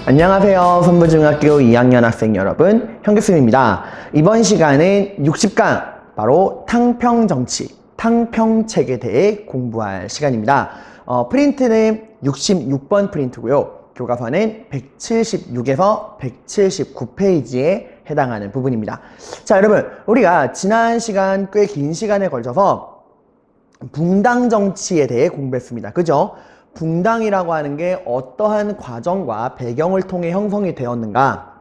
안녕하세요. 선부중학교 2학년 학생 여러분, 현교쌤입니다. 이번 시간은 60강, 바로 탕평정치, 탕평책에 대해 공부할 시간입니다. 프린트는 66번 프린트고요. 교과서는 176에서 179페이지에 해당하는 부분입니다. 자, 여러분, 우리가 지난 시간 꽤 긴 시간에 걸쳐서 붕당 정치에 대해 공부했습니다. 그죠? 붕당이라고 하는 게 어떠한 과정과 배경을 통해 형성이 되었는가?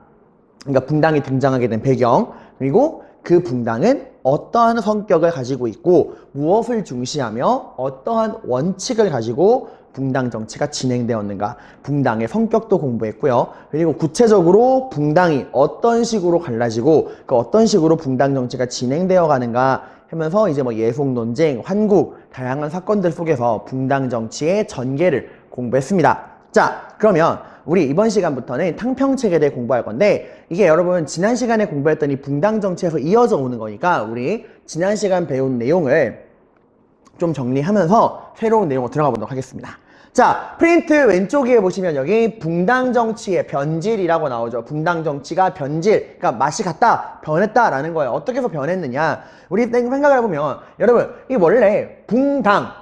그러니까 붕당이 등장하게 된 배경, 그리고 그 붕당은 어떠한 성격을 가지고 있고 무엇을 중시하며 어떠한 원칙을 가지고 붕당 정치가 진행되었는가? 붕당의 성격도 공부했고요. 그리고 구체적으로 붕당이 어떤 식으로 갈라지고 그 어떤 식으로 붕당 정치가 진행되어 가는가 하면서 이제 뭐 예속 논쟁, 환국, 다양한 사건들 속에서 붕당 정치의 전개를 공부했습니다. 자, 그러면 우리 이번 시간부터는 탕평책에 대해 공부할 건데, 이게 여러분 지난 시간에 공부했던 이 붕당 정치에서 이어져 오는 거니까 우리 지난 시간 배운 내용을 좀 정리하면서 새로운 내용으로 들어가 보도록 하겠습니다. 자, 프린트 왼쪽에 보시면 여기 붕당 정치의 변질이라고 나오죠. 붕당 정치가 변질, 그러니까 맛이 갔다, 변했다라는 거예요. 어떻게 해서 변했느냐? 우리 생각을 해보면, 여러분, 이 원래 붕당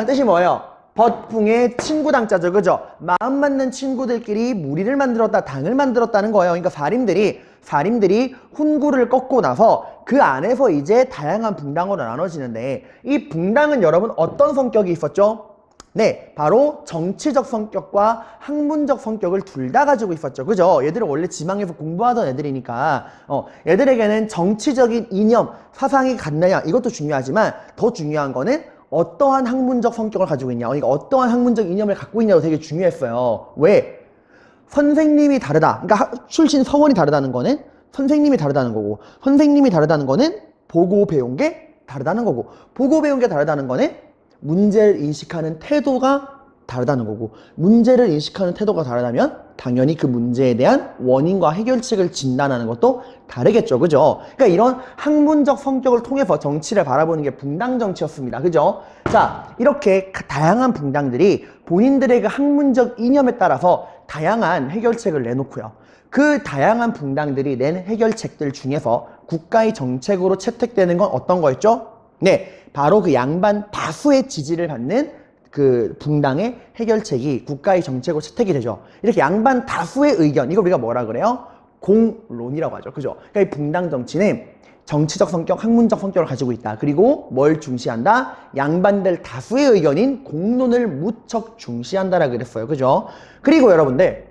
뜻이 뭐예요? 벗붕의 친구당자죠, 그죠? 마음 맞는 친구들끼리 무리를 만들었다, 당을 만들었다는 거예요. 그러니까 사림들이 훈구를 꺾고 나서 그 안에서 이제 다양한 붕당으로 나눠지는데, 이 붕당은 여러분 어떤 성격이 있었죠? 네, 바로 정치적 성격과 학문적 성격을 둘 다 가지고 있었죠. 그죠? 얘들은 원래 지방에서 공부하던 애들이니까 얘들에게는 정치적인 이념, 사상이 같느냐 이것도 중요하지만 더 중요한 거는 어떠한 학문적 성격을 가지고 있냐, 그러니까 어떠한 학문적 이념을 갖고 있냐도 되게 중요했어요. 왜? 선생님이 다르다. 그러니까 출신 서원이 다르다는 거는 선생님이 다르다는 거고, 선생님이 다르다는 거는 보고 배운 게 다르다는 거고, 보고 배운 게 다르다는 거는 문제를 인식하는 태도가 다르다는 거고, 문제를 인식하는 태도가 다르다면 당연히 그 문제에 대한 원인과 해결책을 진단하는 것도 다르겠죠. 그죠? 그러니까 이런 학문적 성격을 통해서 정치를 바라보는 게 붕당 정치였습니다. 그죠? 자, 이렇게 다양한 붕당들이 본인들의 그 학문적 이념에 따라서 다양한 해결책을 내놓고요. 그 다양한 붕당들이 낸 해결책들 중에서 국가의 정책으로 채택되는 건 어떤 거였죠? 네, 바로 그 양반 다수의 지지를 받는 그 붕당의 해결책이 국가의 정책으로 채택이 되죠. 이렇게 양반 다수의 의견, 이걸 우리가 뭐라 그래요? 공론이라고 하죠. 그죠? 그러니까 이 붕당 정치는 정치적 성격, 학문적 성격을 가지고 있다. 그리고 뭘 중시한다? 양반들 다수의 의견인 공론을 무척 중시한다라고 그랬어요. 그죠? 그리고 여러분들,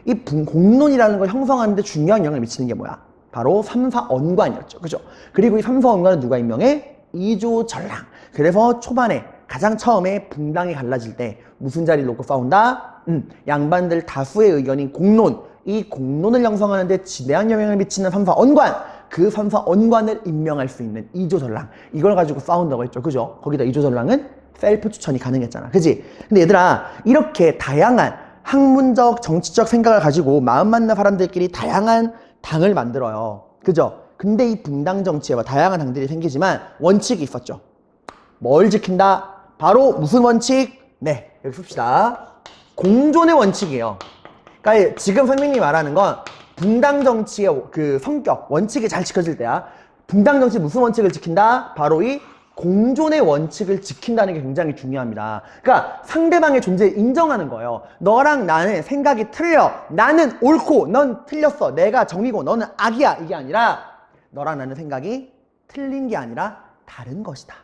이 공론이라는 걸 형성하는 데 중요한 영향을 미치는 게 뭐야? 바로 삼사언관이었죠. 그죠? 그리고 이 삼사언관은 누가 임명해? 이조전랑. 그래서 초반에 가장 처음에 붕당이 갈라질 때 무슨 자리를 놓고 싸운다? 양반들 다수의 의견인 공론, 이 공론을 형성하는 데 지대한 영향을 미치는 삼사언관, 그 삼사언관을 임명할 수 있는 이조전랑, 이걸 가지고 싸운다고 했죠. 그죠? 거기다 이조전랑은 셀프 추천이 가능했잖아. 그지? 근데 얘들아, 이렇게 다양한 학문적, 정치적 생각을 가지고 마음 맞는 사람들끼리 다양한 당을 만들어요. 그죠? 근데 이 붕당 정치에 다양한 당들이 생기지만 원칙이 있었죠. 뭘 지킨다? 바로 무슨 원칙? 네, 여기 씁시다. 공존의 원칙이에요. 그러니까 지금 선생님이 말하는 건 붕당 정치의 그 성격, 원칙이 잘 지켜질 때야. 붕당 정치 무슨 원칙을 지킨다? 바로 이 공존의 원칙을 지킨다는 게 굉장히 중요합니다. 그러니까 상대방의 존재를 인정하는 거예요. 너랑 나는 생각이 틀려. 나는 옳고 넌 틀렸어. 내가 정이고 너는 악이야. 이게 아니라 너랑 나는 생각이 틀린 게 아니라 다른 것이다.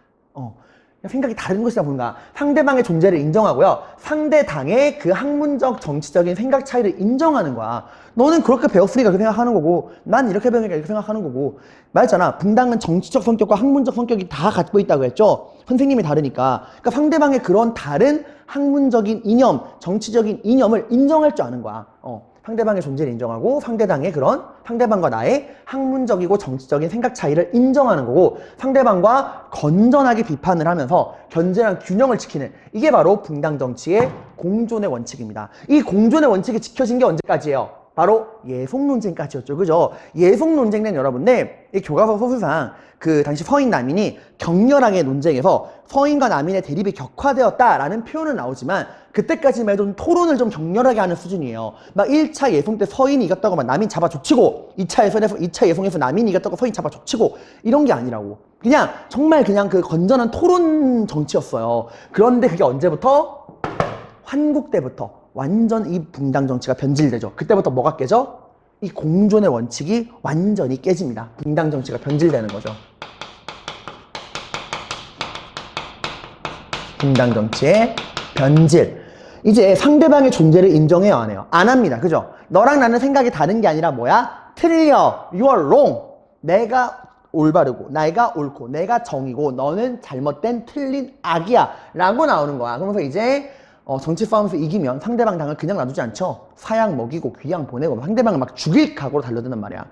생각이 다른 것이다 보니까 상대방의 존재를 인정하고요. 상대당의 그 학문적, 정치적인 생각 차이를 인정하는 거야. 너는 그렇게 배웠으니까 그렇게 생각하는 거고, 난 이렇게 배우니까 이렇게 생각하는 거고. 말했잖아. 붕당은 정치적 성격과 학문적 성격이 다 갖고 있다고 했죠. 선생님이 다르니까. 그러니까 상대방의 그런 다른 학문적인 이념, 정치적인 이념을 인정할 줄 아는 거야. 상대방의 존재를 인정하고 상대방과 나의 학문적이고 정치적인 생각 차이를 인정하는 거고, 상대방과 건전하게 비판을 하면서 견제랑 균형을 지키는, 이게 바로 붕당 정치의 공존의 원칙입니다. 이 공존의 원칙이 지켜진 게 언제까지예요? 바로 예속 논쟁까지였죠. 그죠? 예속 논쟁된 여러분들, 이 교과서 소수상 그 당시 서인 남인이 격렬하게 논쟁해서 서인과 남인의 대립이 격화되었다라는 표현은 나오지만 그때까지만 해도 토론을 좀 격렬하게 하는 수준이에요. 막 1차 예송 때 서인이 이겼다고 막 남인 잡아족치고 2차 예송에서 남인이 이겼다고 서인 잡아족치고 이런 게 아니라고. 그냥 정말 그냥 그 건전한 토론 정치였어요. 그런데 그게 언제부터? 환국 때부터 완전 이 붕당 정치가 변질되죠. 그때부터 뭐가 깨져? 이 공존의 원칙이 완전히 깨집니다. 붕당 정치가 변질되는 거죠. 붕당 정치의 변질. 이제 상대방의 존재를 인정해요, 안 해요? 안 합니다. 그죠? 너랑 나는 생각이 다른 게 아니라 뭐야? 틀려. You are wrong. 내가 올바르고, 내가 옳고, 내가 정이고, 너는 잘못된 틀린 악이야. 라고 나오는 거야. 그러면서 이제 정치 싸움에서 이기면 상대방 당을 그냥 놔두지 않죠. 사약 먹이고 귀양 보내고 상대방을 막 죽일 각오로 달려드는 말이야.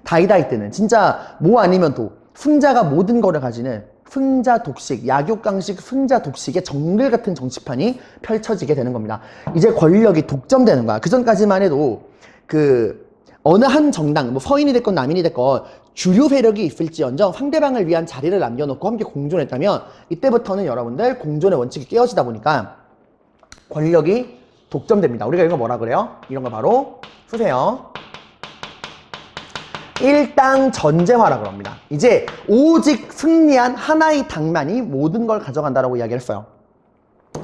다이다이 때는 진짜 뭐 아니면 도 승자가 모든 거를 가지는 승자 독식, 약육강식 승자 독식의 정글 같은 정치판이 펼쳐지게 되는 겁니다. 이제 권력이 독점되는 거야. 그전까지만 해도 그 어느 한 정당, 뭐 서인이 됐건 남인이 됐건 주류 세력이 있을지언정 상대방을 위한 자리를 남겨놓고 함께 공존했다면 이때부터는 여러분들 공존의 원칙이 깨어지다 보니까 권력이 독점됩니다. 우리가 이거 뭐라 그래요? 이런 거 바로 쓰세요. 일당 전제화라 그럽니다. 이제 오직 승리한 하나의 당만이 모든 걸 가져간다라고 이야기를 했어요.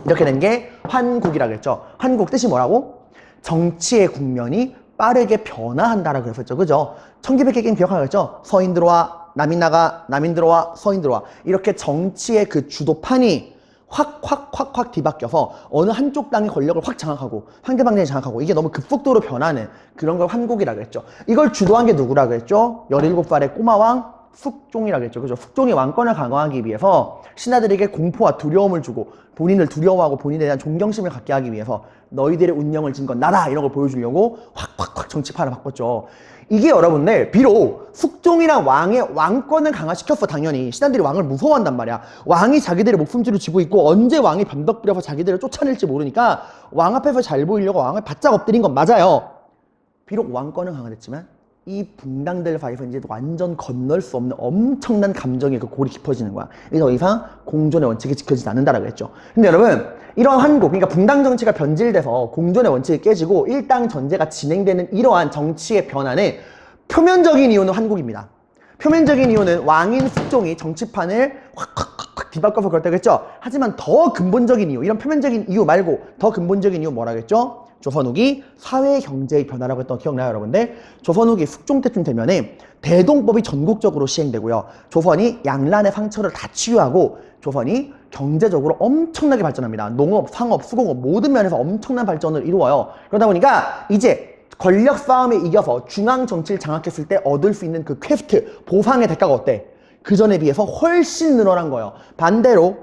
이렇게 된 게 환국이라 그랬죠. 환국 뜻이 뭐라고? 정치의 국면이 빠르게 변화한다라고 했었죠. 그죠? 1900개 게임 기억하겠죠? 서인 들어와, 남인 나가, 남인 들어와, 서인 들어와. 이렇게 정치의 그 주도판이 확 뒤바뀌어서 어느 한쪽 당의 권력을 확 장악하고 상대방 당이 장악하고 이게 너무 급속도로 변하는 그런 걸 환국이라고 했죠. 이걸 주도한 게 누구라고 했죠? 17살의 꼬마왕 숙종이라고 했죠. 그죠? 숙종이 왕권을 강화하기 위해서 신하들에게 공포와 두려움을 주고 본인을 두려워하고 본인에 대한 존경심을 갖게 하기 위해서 너희들의 운명을 진 건 나다 이런 걸 보여주려고 확 정치판을 바꿨죠. 이게 여러분들 비록 숙종이랑 왕의 왕권을 강화시켰어. 당연히 신하들이 왕을 무서워한단 말이야. 왕이 자기들의 목숨줄을 쥐고 있고 언제 왕이 변덕 부려서 자기들을 쫓아낼지 모르니까 왕 앞에서 잘 보이려고 왕을 바짝 엎드린 건 맞아요. 비록 왕권은 강화됐지만 이 붕당들 사이에서 이제 완전 건널 수 없는 엄청난 감정의 그 골이 깊어지는 거야. 그래서 더 이상 공존의 원칙이 지켜지지 않는다라고 했죠. 근데 여러분 이런 한국, 그러니까 붕당 정치가 변질돼서 공존의 원칙이 깨지고 일당 전제가 진행되는 이러한 정치의 변화는 표면적인 이유는 한국입니다. 표면적인 이유는 왕인 숙종이 정치판을 확 뒤바꿔서 그렇다고 했죠. 하지만 더 근본적인 이유, 이런 표면적인 이유 말고 더 근본적인 이유 뭐라고 했죠? 조선 후기 사회 경제의 변화라고 했던 거 기억나요, 여러분들? 조선 후기 숙종 때쯤 되면은 대동법이 전국적으로 시행되고요. 조선이 양란의 상처를 다 치유하고 조선이 경제적으로 엄청나게 발전합니다. 농업, 상업, 수공업 모든 면에서 엄청난 발전을 이루어요. 그러다 보니까 이제 권력 싸움에 이겨서 중앙 정치를 장악했을 때 얻을 수 있는 그 퀘스트, 보상의 대가가 어때? 그 전에 비해서 훨씬 늘어난 거예요. 반대로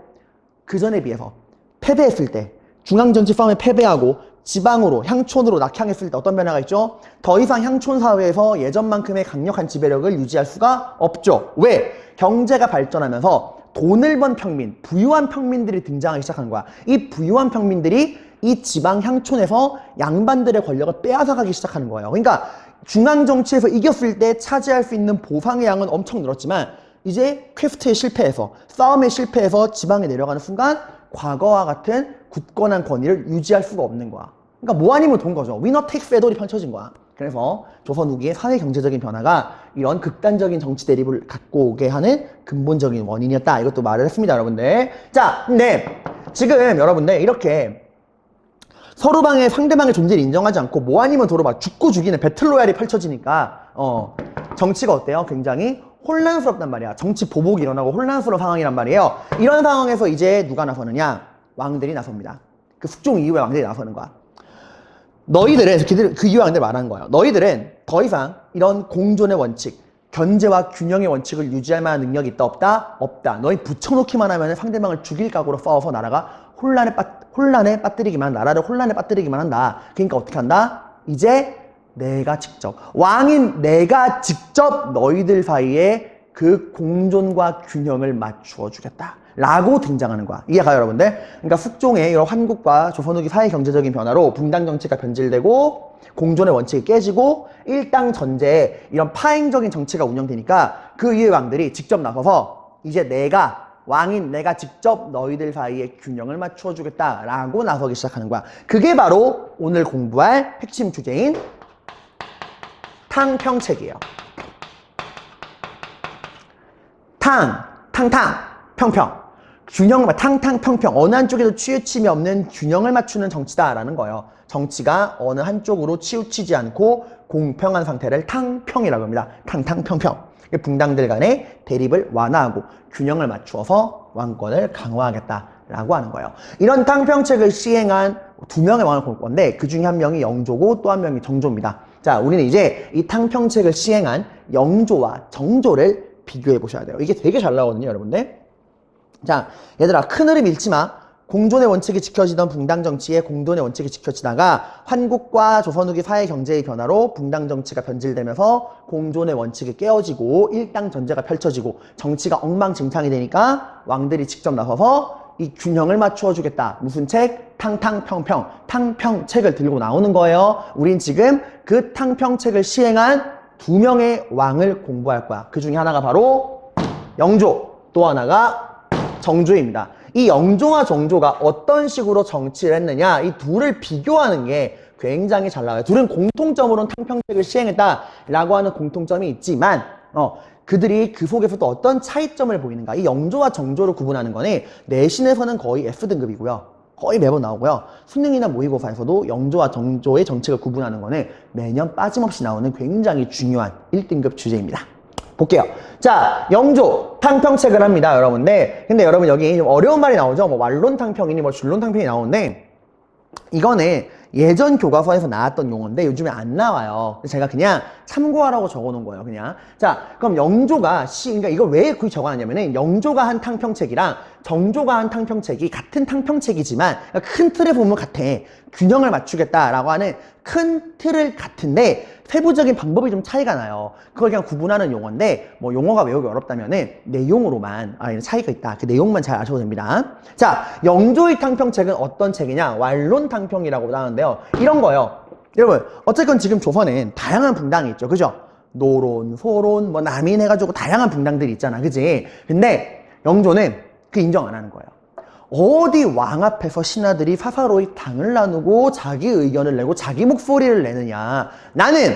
그 전에 비해서 패배했을 때 중앙 정치 싸움에 패배하고 지방으로, 향촌으로 낙향했을 때 어떤 변화가 있죠? 더 이상 향촌 사회에서 예전만큼의 강력한 지배력을 유지할 수가 없죠. 왜? 경제가 발전하면서 돈을 번 평민, 부유한 평민들이 등장하기 시작한 거야. 이 부유한 평민들이 이 지방 향촌에서 양반들의 권력을 빼앗아가기 시작하는 거예요. 그러니까 중앙 정치에서 이겼을 때 차지할 수 있는 보상의 양은 엄청 늘었지만 이제 퀘스트에 실패해서, 싸움에 실패해서 지방에 내려가는 순간 과거와 같은 굳건한 권위를 유지할 수가 없는 거야. 그러니까 뭐 아니면 돈 거죠. 위너 테이크 패돌이 펼쳐진 거야. 그래서 조선 후기의 사회 경제적인 변화가 이런 극단적인 정치 대립을 갖고 오게 하는 근본적인 원인이었다. 이것도 말을 했습니다, 여러분들. 자, 근데 지금 여러분들 이렇게 서로 방의 상대방의 존재를 인정하지 않고 뭐 아니면 도로 막 죽고 죽이는 배틀로얄이 펼쳐지니까 정치가 어때요? 굉장히 혼란스럽단 말이야. 정치 보복이 일어나고 혼란스러운 상황이란 말이에요. 이런 상황에서 이제 누가 나서느냐? 왕들이 나섭니다. 그 숙종 이후에 왕들이 나서는 거야. 너희들은 그 이후 왕들 말하는 거예요. 너희들은 더 이상 이런 공존의 원칙, 견제와 균형의 원칙을 유지할 만한 능력이 있다 없다? 없다. 너희 붙여놓기만 하면 상대방을 죽일 각오로 싸워서 나라가 혼란에 빠뜨리기만, 나라를 혼란에 빠뜨리기만 한다. 그러니까 어떻게 한다? 이제 내가 직접, 왕인 내가 직접 너희들 사이에 그 공존과 균형을 맞추어 주겠다. 라고 등장하는 거야. 이해가요, 여러분들? 그러니까 북종의 이런 환국과 조선 후기 사회 경제적인 변화로 붕당 정치가 변질되고 공존의 원칙이 깨지고 일당 전제에 이런 파행적인 정치가 운영되니까 그 이후의 왕들이 직접 나서서 이제 왕인 내가 직접 너희들 사이에 균형을 맞추어 주겠다라고 나서기 시작하는 거야. 그게 바로 오늘 공부할 핵심 주제인 탕평책이에요. 탕탕, 평평. 균형을, 탕탕평평. 어느 한쪽에도 치우침이 없는 균형을 맞추는 정치다라는 거예요. 정치가 어느 한쪽으로 치우치지 않고 공평한 상태를 탕평이라고 합니다. 탕탕평평. 붕당들 간의 대립을 완화하고 균형을 맞추어서 왕권을 강화하겠다라고 하는 거예요. 이런 탕평책을 시행한 두 명의 왕을 볼 건데 그 중에 한 명이 영조고 또 한 명이 정조입니다. 자, 우리는 이제 이 탕평책을 시행한 영조와 정조를 비교해 보셔야 돼요. 이게 되게 잘 나오거든요, 여러분들. 자, 얘들아, 큰 흐름 잃지 마. 공존의 원칙이 지켜지던 붕당 정치에 공존의 원칙이 지켜지다가 환국과 조선 후기 사회 경제의 변화로 붕당 정치가 변질되면서 공존의 원칙이 깨어지고 일당 전제가 펼쳐지고 정치가 엉망진창이 되니까 왕들이 직접 나서서 이 균형을 맞추어 주겠다. 무슨 책? 탕탕평평, 탕평책을 들고 나오는 거예요. 우린 지금 그 탕평책을 시행한 두 명의 왕을 공부할 거야. 그 중에 하나가 바로 영조, 또 하나가 정조입니다. 이 영조와 정조가 어떤 식으로 정치를 했느냐, 이 둘을 비교하는 게 굉장히 잘 나와요. 둘은 공통점으로는 탕평책을 시행했다라고 하는 공통점이 있지만 그들이 그 속에서도 어떤 차이점을 보이는가. 이 영조와 정조를 구분하는 거는 내신에서는 거의 F등급이고요. 거의 매번 나오고요. 수능이나 모의고사에서도 영조와 정조의 정책을 구분하는 거는 매년 빠짐없이 나오는 굉장히 중요한 1등급 주제입니다. 볼게요. 자, 영조 탕평책을 합니다, 여러분들. 근데 여러분 여기 좀 어려운 말이 나오죠. 뭐 완론탕평이니 뭐 줄론탕평이 나오는데 이거는 예전 교과서에서 나왔던 용어인데 요즘에 안 나와요. 제가 그냥 참고하라고 적어놓은 거예요, 그냥. 자, 그럼 영조가 그러니까 이걸 왜 그렇게 적어놨냐면은 영조가 한 탕평책이랑 정조가 한 탕평책이 같은 탕평책이지만 큰 틀에 보면 같아. 균형을 맞추겠다라고 하는 큰 틀을 같은데 세부적인 방법이 좀 차이가 나요. 그걸 그냥 구분하는 용어인데 뭐 용어가 외우기 어렵다면은 내용으로만 차이가 있다. 그 내용만 잘 아셔도 됩니다. 자, 영조의 탕평책은 어떤 책이냐? 완론탕평이라고 하는데요. 이런 거예요. 여러분, 어쨌건 지금 조선엔 다양한 붕당이 있죠. 그죠? 노론, 소론, 뭐 남인 해가지고 다양한 붕당들이 있잖아. 그지? 근데 영조는 그 인정 안 하는 거예요. 어디 왕 앞에서 신하들이 사사로이 당을 나누고 자기 의견을 내고 자기 목소리를 내느냐. 나는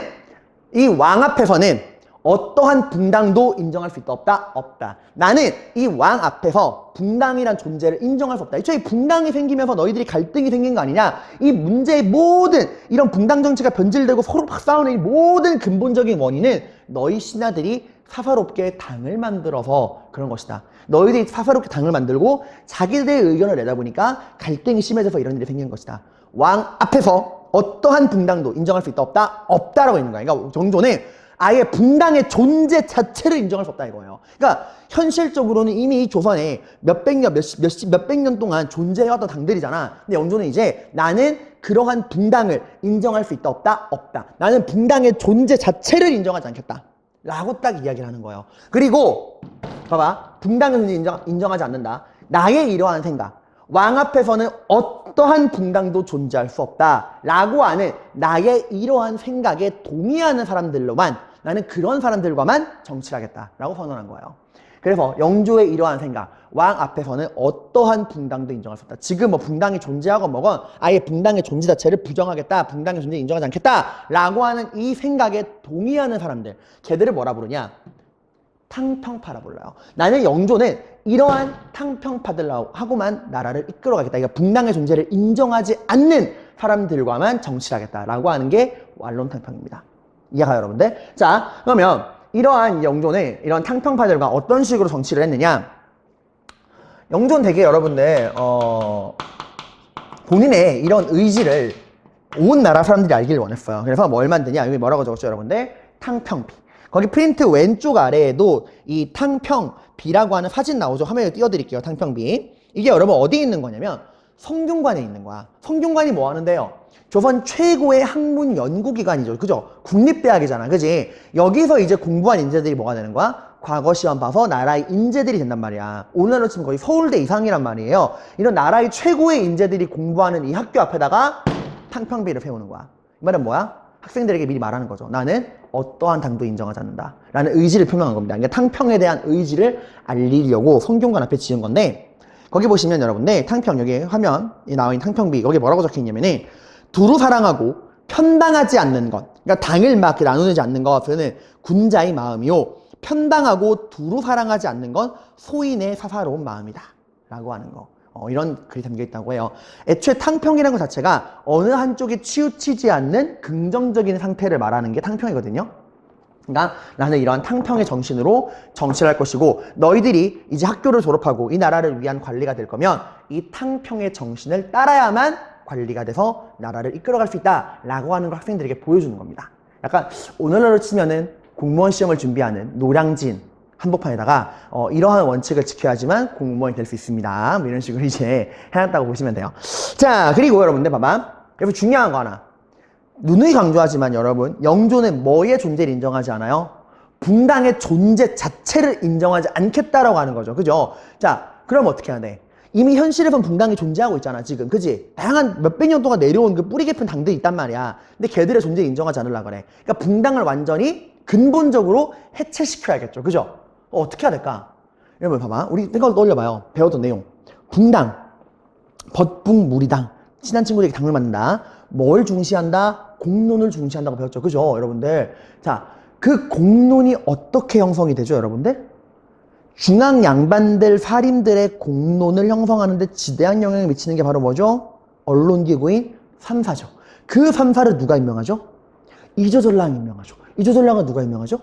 이 왕 앞에서는 어떠한 붕당도 인정할 수 있다 없다? 없다. 나는 이 왕 앞에서 붕당이란 존재를 인정할 수 없다. 애초에 붕당이 생기면서 너희들이 갈등이 생긴 거 아니냐. 이 문제의 모든 이런 붕당 정치가 변질되고 서로 막 싸우는 이 모든 근본적인 원인은 너희 신하들이 사사롭게 당을 만들어서 그런 것이다. 너희들이 사사롭게 당을 만들고 자기들의 의견을 내다 보니까 갈등이 심해져서 이런 일이 생긴 것이다. 왕 앞에서 어떠한 붕당도 인정할 수 있다 없다? 없다라고 있는 거야. 그러니까 정조는 아예 붕당의 존재 자체를 인정할 수 없다 이거예요. 그러니까 현실적으로는 이미 이 조선에 몇백 년 동안 존재해왔던 당들이잖아. 근데 영조는 이제 나는 그러한 붕당을 인정할 수 있다 없다? 없다. 나는 붕당의 존재 자체를 인정하지 않겠다. 라고 딱 이야기를 하는 거예요. 그리고 봐봐, 붕당은 인정하지 않는다. 나의 이러한 생각, 왕 앞에서는 어떠한 붕당도 존재할 수 없다 라고 하는 나의 이러한 생각에 동의하는 사람들로만, 나는 그런 사람들과만 정치를 하겠다 라고 선언한 거예요. 그래서 영조의 이러한 생각, 왕 앞에서는 어떠한 붕당도 인정할 수 없다. 지금 뭐 붕당이 존재하건 뭐건 아예 붕당의 존재 자체를 부정하겠다, 붕당의 존재 인정하지 않겠다 라고 하는 이 생각에 동의하는 사람들, 걔들을 뭐라 부르냐? 탕평파라 불러요. 나는 영조는 이러한 탕평파들하고만 나라를 이끌어가겠다. 그러니까 붕당의 존재를 인정하지 않는 사람들과만 정치를 하겠다라고 하는 게 완론탕평입니다. 이해가요, 여러분들? 자, 그러면 이러한 영조는 이런 탕평파들과 어떤 식으로 정치를 했느냐? 영조는 되게 여러분들 본인의 이런 의지를 온 나라 사람들이 알기를 원했어요. 그래서 뭘 만드냐? 여기 뭐라고 적었죠, 여러분들? 탕평비. 거기 프린트 왼쪽 아래에도 이 탕평비라고 하는 사진 나오죠. 화면에 띄워드릴게요. 탕평비. 이게 여러분 어디에 있는 거냐면 성균관에 있는 거야. 성균관이 뭐 하는데요? 조선 최고의 학문 연구기관이죠. 그죠? 국립대학이잖아. 그지? 여기서 이제 공부한 인재들이 뭐가 되는 거야? 과거 시험 봐서 나라의 인재들이 된단 말이야. 오늘날로 치면 거의 서울대 이상이란 말이에요. 이런 나라의 최고의 인재들이 공부하는 이 학교 앞에다가 탕평비를 세우는 거야. 이 말은 뭐야? 학생들에게 미리 말하는 거죠. 나는 어떠한 당도 인정하지 않는다 라는 의지를 표명한 겁니다. 그러니까 탕평에 대한 의지를 알리려고 성균관 앞에 지은 건데, 거기 보시면 여러분들 탕평, 여기 화면에 나와 있는 탕평비, 여기 뭐라고 적혀 있냐면은 두루 사랑하고 편당하지 않는 것, 그러니까 당을 막 나누지 않는 것은 군자의 마음이요, 편당하고 두루 사랑하지 않는 건 소인의 사사로운 마음이다 라고 하는 거. 이런 글이 담겨 있다고 해요. 애초에 탕평이라는 것 자체가 어느 한쪽에 치우치지 않는 긍정적인 상태를 말하는 게 탕평이거든요. 그러니까 나는 이러한 탕평의 정신으로 정치를 할 것이고, 너희들이 이제 학교를 졸업하고 이 나라를 위한 관리가 될 거면 이 탕평의 정신을 따라야만 관리가 돼서 나라를 이끌어갈 수 있다 라고 하는 걸 학생들에게 보여주는 겁니다. 약간 오늘날로 치면은 공무원 시험을 준비하는 노량진 한복판에다가 이러한 원칙을 지켜야지만 공무원이 될 수 있습니다. 뭐 이런 식으로 이제 해놨다고 보시면 돼요. 자, 그리고 여러분들 봐봐. 여러분 중요한 거 하나. 누누이 강조하지만 여러분, 영조는 뭐의 존재를 인정하지 않아요? 붕당의 존재 자체를 인정하지 않겠다라고 하는 거죠. 그죠? 자, 그럼 어떻게 해야 돼? 이미 현실에선 붕당이 존재하고 있잖아, 지금. 그지? 다양한 몇백 년 동안 내려온 그 뿌리 깊은 당들이 있단 말이야. 근데 걔들의 존재를 인정하지 않으려고 그래. 그러니까 붕당을 완전히 근본적으로 해체시켜야겠죠. 그죠? 어떻게 해야 될까? 여러분 봐봐. 우리 생각을 떠올려봐요. 배웠던 내용. 붕당, 벗붕무리당. 친한 친구들에게 당을 맞는다. 뭘 중시한다? 공론을 중시한다고 배웠죠. 그죠? 여러분들. 자, 그 공론이 어떻게 형성이 되죠, 여러분들? 중앙 양반들, 사림들의 공론을 형성하는데 지대한 영향을 미치는 게 바로 뭐죠? 언론기구인 3사죠. 그 3사를 누가 임명하죠? 이조전랑이 임명하죠. 이조전랑은 누가 임명하죠?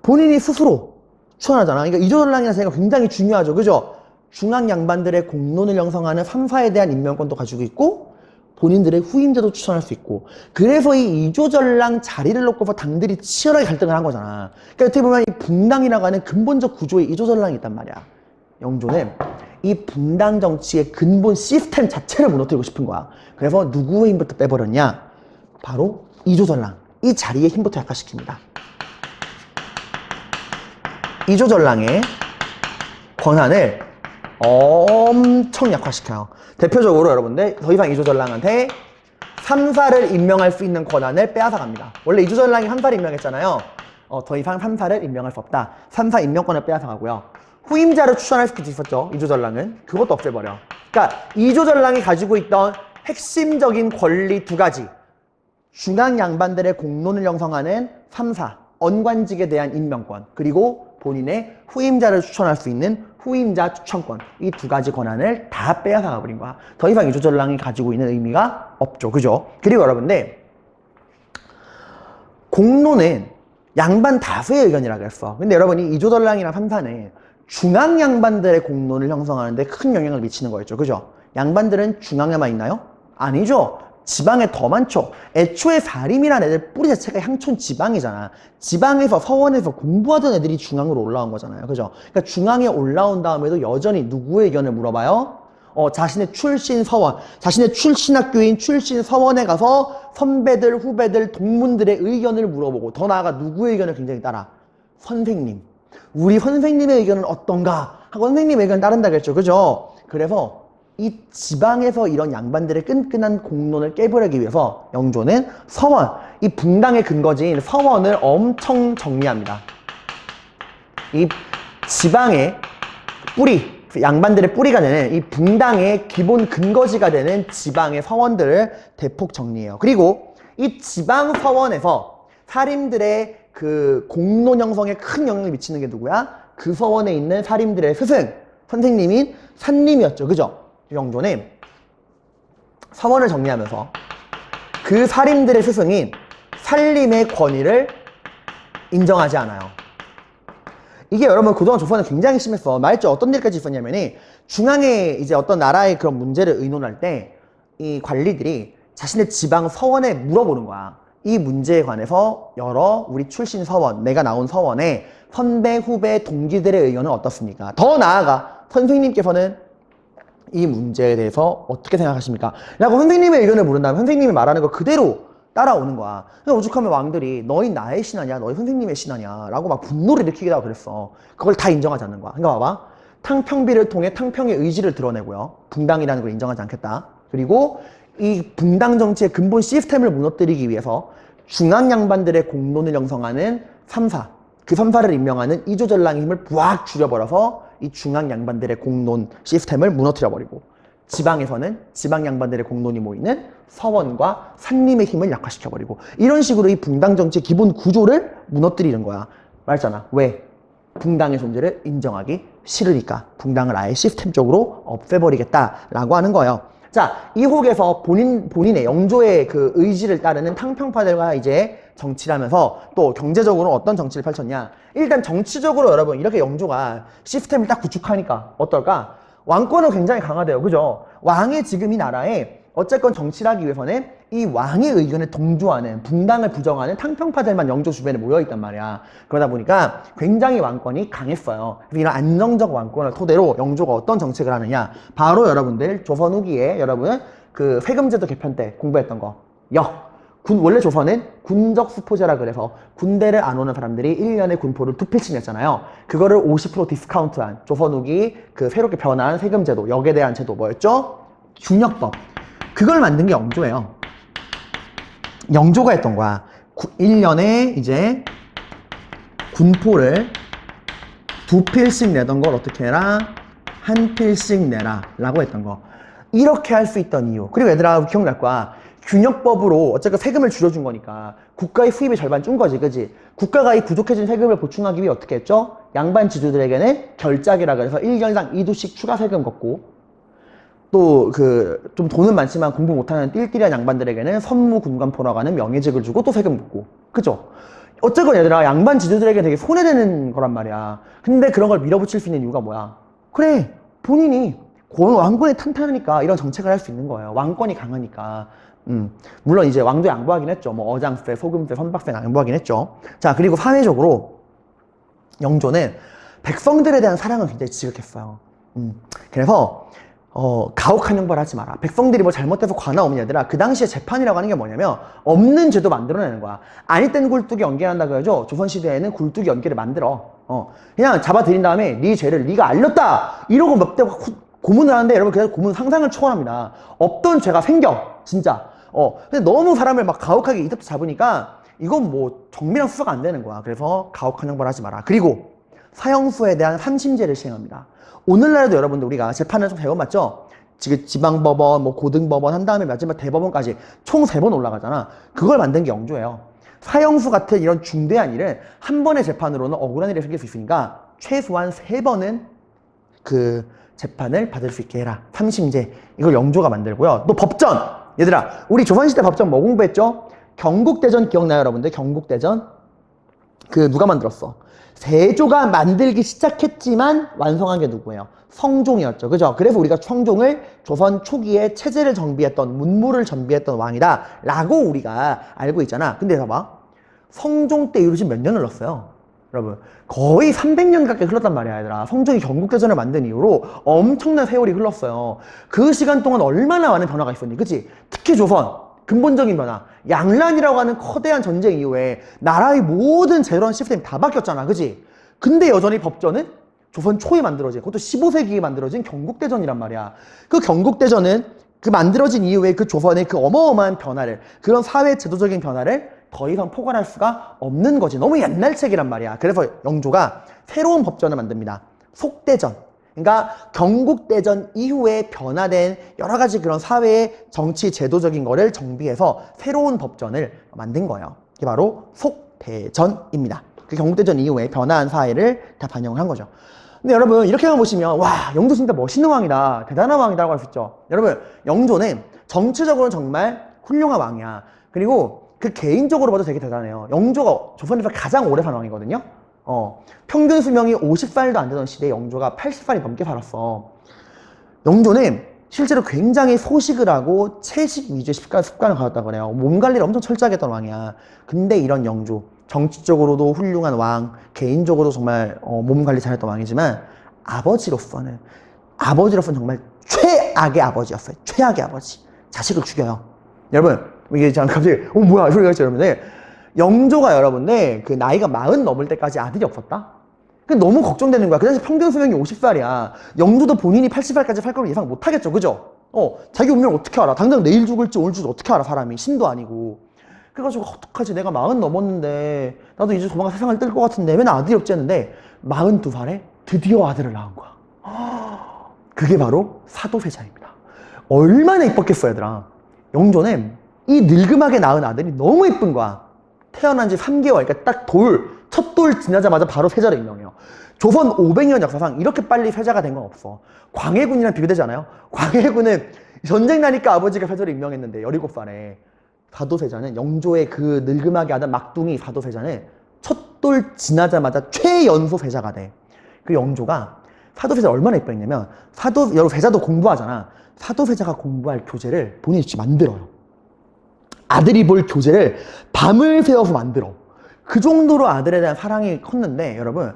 본인이 스스로 추천하잖아. 그러니까 이조전랑이라는 자리가 굉장히 중요하죠. 그죠? 중앙 양반들의 공론을 형성하는 3사에 대한 임명권도 가지고 있고, 본인들의 후임자도 추천할 수 있고, 그래서 이 이조전랑 자리를 놓고서 당들이 치열하게 갈등을 한 거잖아. 그러니까 어떻게 보면 이 붕당이라고 하는 근본적 구조에 이조전랑이 있단 말이야. 영조는 이 붕당 정치의 근본 시스템 자체를 무너뜨리고 싶은 거야. 그래서 누구의 힘부터 빼버렸냐? 바로 이조전랑. 이 자리의 힘부터 약화시킵니다. 이조전랑의 권한을 엄청 약화시켜요. 대표적으로 여러분들 더 이상 이조전랑한테 3사를 임명할 수 있는 권한을 빼앗아갑니다. 원래 이조전랑이 3사를 임명했잖아요. 더 이상 3사를 임명할 수 없다. 3사 임명권을 빼앗아가고요. 후임자를 추천할 수도 있었죠. 이조전랑은. 그것도 없애버려. 그러니까 이조전랑이 가지고 있던 핵심적인 권리 두 가지. 중앙 양반들의 공론을 형성하는 3사, 언관직에 대한 임명권, 그리고 본인의 후임자를 추천할 수 있는 후임자 추천권, 이 두 가지 권한을 다 빼앗아가 버린 거야. 더 이상 이조전랑이 가지고 있는 의미가 없죠. 그죠? 그리고 여러분들, 공론은 양반 다수의 의견이라고 했어. 근데 여러분이 이조전랑이랑 3사는 중앙 양반들의 공론을 형성하는데 큰 영향을 미치는 거였죠. 그죠? 양반들은 중앙에만 있나요? 아니죠. 지방에 더 많죠. 애초에 사림이라는 애들 뿌리 자체가 향촌 지방이잖아. 지방에서 서원에서 공부하던 애들이 중앙으로 올라온 거잖아요. 그죠? 그러니까 중앙에 올라온 다음에도 여전히 누구의 의견을 물어봐요? 자신의 출신 서원, 자신의 출신 학교인 출신 서원에 가서 선배들, 후배들, 동문들의 의견을 물어보고, 더 나아가 누구의 의견을 굉장히 따라? 선생님. 우리 선생님의 의견은 어떤가? 하고 선생님의 의견을 따른다 그랬죠. 그죠? 그래서 이 지방에서 이런 양반들의 끈끈한 공론을 깨버리기 위해서 영조는 서원, 이 붕당의 근거지인 서원을 엄청 정리합니다. 이 지방의 뿌리, 양반들의 뿌리가 되는 이 붕당의 기본 근거지가 되는 지방의 서원들을 대폭 정리해요. 그리고 이 지방 서원에서 사림들의 그 공론 형성에 큰 영향을 미치는 게 누구야? 그 서원에 있는 사림들의 스승, 선생님인 산림이었죠. 그죠? 영조는 서원을 정리하면서 그 사림들의 스승인 산림의 권위를 인정하지 않아요. 이게 여러분 그동안 조선에 굉장히 심했어. 말했죠. 어떤 일까지 있었냐면은 중앙에 이제 어떤 나라의 그런 문제를 의논할 때 이 관리들이 자신의 지방 서원에 물어보는 거야. 이 문제에 관해서 여러 우리 출신 서원, 내가 나온 서원에 선배, 후배, 동기들의 의견은 어떻습니까? 더 나아가 선생님께서는 이 문제에 대해서 어떻게 생각하십니까? 라고 선생님의 의견을 물은 다음에 선생님이 말하는 거 그대로 따라오는 거야. 그러니까 오죽하면 왕들이 너희 나의 신하냐, 너희 선생님의 신하냐 라고 막 분노를 일으키기도 하고 그랬어. 그걸 다 인정하지 않는 거야. 그러니까 봐봐. 탕평비를 통해 탕평의 의지를 드러내고요. 붕당이라는 걸 인정하지 않겠다. 그리고 이 붕당 정치의 근본 시스템을 무너뜨리기 위해서 중앙 양반들의 공론을 형성하는 삼사, 그 삼사를 임명하는 이조전랑의 힘을 부악 줄여버려서 이 중앙 양반들의 공론 시스템을 무너뜨려버리고, 지방에서는 지방 양반들의 공론이 모이는 서원과 산림의 힘을 약화시켜버리고, 이런 식으로 이 붕당 정치의 기본 구조를 무너뜨리는 거야. 말했잖아. 왜? 붕당의 존재를 인정하기 싫으니까 붕당을 아예 시스템적으로 없애버리겠다라고 하는 거예요. 자, 이 혹에서 본인의 영조의 그 의지를 따르는 탕평파들과 이제 정치를 하면서 또 경제적으로 어떤 정치를 펼쳤냐. 일단 정치적으로 여러분 이렇게 영조가 시스템을 딱 구축하니까 어떨까? 왕권은 굉장히 강하대요. 그죠? 왕의 지금 이 나라에 어쨌건 정치를 하기 위해서는 이 왕의 의견을 동조하는, 붕당을 부정하는 탕평파들만 영조 주변에 모여있단 말이야. 그러다 보니까 굉장히 왕권이 강했어요. 그래서 이런 안정적 왕권을 토대로 영조가 어떤 정책을 하느냐. 바로 여러분들 조선 후기에 여러분 그 세금제도 개편 때 공부했던 거. 원래 조선은 군적 수포제라 그래서 군대를 안 오는 사람들이 1년에 군포를 2필씩 냈잖아요. 그거를 50% 디스카운트한 조선 후기 그 새롭게 변한 세금제도, 역에 대한 제도 뭐였죠? 균역법. 그걸 만든 게 영조예요. 영조가 했던 거야. 1년에 이제 군포를 2필씩 내던 걸 어떻게 해라? 1필씩 내라 라고 했던 거. 이렇게 할 수 있던 이유. 그리고 얘들아 기억날 거야. 균역법으로 어쨌든 세금을 줄여준 거니까 국가의 수입의 절반 준 거지, 그지? 국가가 이 부족해진 세금을 보충하기 위해 어떻게 했죠? 양반 지주들에게는 결작이라 그래서 1년당 2두씩 추가 세금 걷고, 또 좀 돈은 많지만 공부 못하는 띨띨한 양반들에게는 선무 군관포라고 하는 명예직을 주고 또 세금 걷고, 그죠? 어쨌건 얘들아 양반 지주들에게 되게 손해되는 거란 말이야. 근데 그런 걸 밀어붙일 수 있는 이유가 뭐야? 그래, 본인이 왕권이 탄탄하니까 이런 정책을 할 수 있는 거예요. 왕권이 강하니까. 물론 이제 왕도 양보하긴 했죠. 뭐 어장세, 소금세, 선박세 양보하긴 했죠. 자, 그리고 사회적으로 영조는 백성들에 대한 사랑은 굉장히 지극했어요. 그래서 가혹한 형벌 하지 마라. 백성들이 뭐 잘못해서 관아 오면 얘들아, 그 당시에 재판이라고 하는 게 뭐냐면 없는 죄도 만들어내는 거야. 아니 땐 굴뚝이 연기한다 그러죠. 조선시대에는 굴뚝이 연기를 만들어. 그냥 잡아들인 다음에 네 죄를 네가 알렸다 이러고 몇 대 고문을 하는데, 여러분 그래서 고문 상상을 초월합니다. 없던 죄가 생겨 진짜. 근데 너무 사람을 막 가혹하게 이때부터 잡으니까 이건 뭐 정밀한 수사가 안 되는 거야. 그래서 가혹한 형벌 하지 마라. 그리고 사형수에 대한 삼심제를 시행합니다. 오늘날에도 여러분들 우리가 재판을 좀 3번 맞죠? 지금 지방법원, 뭐 고등법원 한 다음에 마지막 대법원까지 총 3번 올라가잖아. 그걸 만든 게 영조예요. 사형수 같은 이런 중대한 일은 한 번의 재판으로는 억울한 일이 생길 수 있으니까 최소한 3번은 그 재판을 받을 수 있게 해라. 삼심제. 이걸 영조가 만들고요. 또 법전. 얘들아, 우리 조선시대 법전 뭐 공부했죠? 경국대전 기억나요, 여러분들? 경국대전? 그 누가 만들었어? 세조가 만들기 시작했지만 완성한 게 누구예요? 성종이었죠. 그죠? 그래서 우리가 성종을 조선 초기에 체제를 정비했던, 문무를 정비했던 왕이다 라고 우리가 알고 있잖아. 근데 봐봐. 성종 때 이후로 지금 몇 년을 흘렀어요? 여러분 거의 300년 가까이 흘렀단 말이야. 얘들아, 성종이 경국대전을 만든 이후로 엄청난 세월이 흘렀어요. 그 시간 동안 얼마나 많은 변화가 있었니, 그치? 특히 조선 근본적인 변화, 양란이라고 하는 거대한 전쟁 이후에 나라의 모든 재론 시스템이 다 바뀌었잖아, 그치? 근데 여전히 법전은 조선 초에 만들어진, 그것도 15세기에 만들어진 경국대전이란 말이야. 그 경국대전은 그 만들어진 이후에 그 조선의 그 어마어마한 변화를, 그런 사회 제도적인 변화를 더 이상 포괄할 수가 없는 거지. 너무 옛날 책이란 말이야. 그래서 영조가 새로운 법전을 만듭니다. 속대전. 그러니까 경국대전 이후에 변화된 여러 가지 그런 사회의 정치 제도적인 거를 정비해서 새로운 법전을 만든 거예요. 이게 바로 속대전입니다. 그 경국대전 이후에 변화한 사회를 다 반영을 한 거죠. 근데 여러분 이렇게만 보시면 와, 영조 진짜 멋있는 왕이다, 대단한 왕이라고 할 수 있죠. 여러분 영조는 정치적으로는 정말 훌륭한 왕이야. 그리고 그 개인적으로 봐도 되게 대단해요. 영조가 조선에서 가장 오래 산 왕이거든요. 평균 수명이 50살도 안 되던 시대에 영조가 80살이 넘게 살았어. 영조는 실제로 굉장히 소식을 하고 채식 위주의 습관을 가졌다고 그래요. 몸 관리를 엄청 철저하게 했던 왕이야. 근데 이런 영조, 정치적으로도 훌륭한 왕, 개인적으로 정말 몸 관리 잘했던 왕이지만 아버지로서는 정말 최악의 아버지였어요. 최악의 아버지. 자식을 죽여요. 여러분 이게 참 갑자기 뭐야 이 소리가 있죠 여러분들. 영조가 여러분들 그 나이가 40 넘을 때까지 아들이 없었다? 그 너무 걱정되는 거야. 그 당시 평균 수명이 50살이야. 영조도 본인이 80살까지 살 거를 예상 못 하겠죠. 그죠? 자기 운명 어떻게 알아? 당장 내일 죽을지 오늘 죽을지 어떻게 알아, 사람이. 신도 아니고. 그래가지고 어떡하지? 내가 40 넘었는데 나도 이제 조만간 세상을 뜰 것 같은데 맨날 아들이 없지 했는데 42살에 드디어 아들을 낳은 거야. 그게 바로 사도세자입니다. 얼마나 이뻤겠어 얘들아. 영조는 이 늙음하게 낳은 아들이 너무 이쁜 거야. 태어난 지 3개월, 그러니까 딱 첫 돌 지나자마자 바로 세자로 임명해요. 조선 500년 역사상 이렇게 빨리 세자가 된 건 없어. 광해군이랑 비교되지 않아요? 광해군은 전쟁 나니까 아버지가 세자로 임명했는데 17살에. 사도세자는 영조의 그 늙음하게 하던 막둥이 사도세자는 첫 돌 지나자마자 최연소 세자가 돼. 그 영조가 사도세자 얼마나 이뻐했냐면 여러분 세자도 공부하잖아. 사도세자가 공부할 교재를 본인이 직접 만들어요. 아들이 볼 교재를 밤을 새워서 만들어. 그 정도로 아들에 대한 사랑이 컸는데 여러분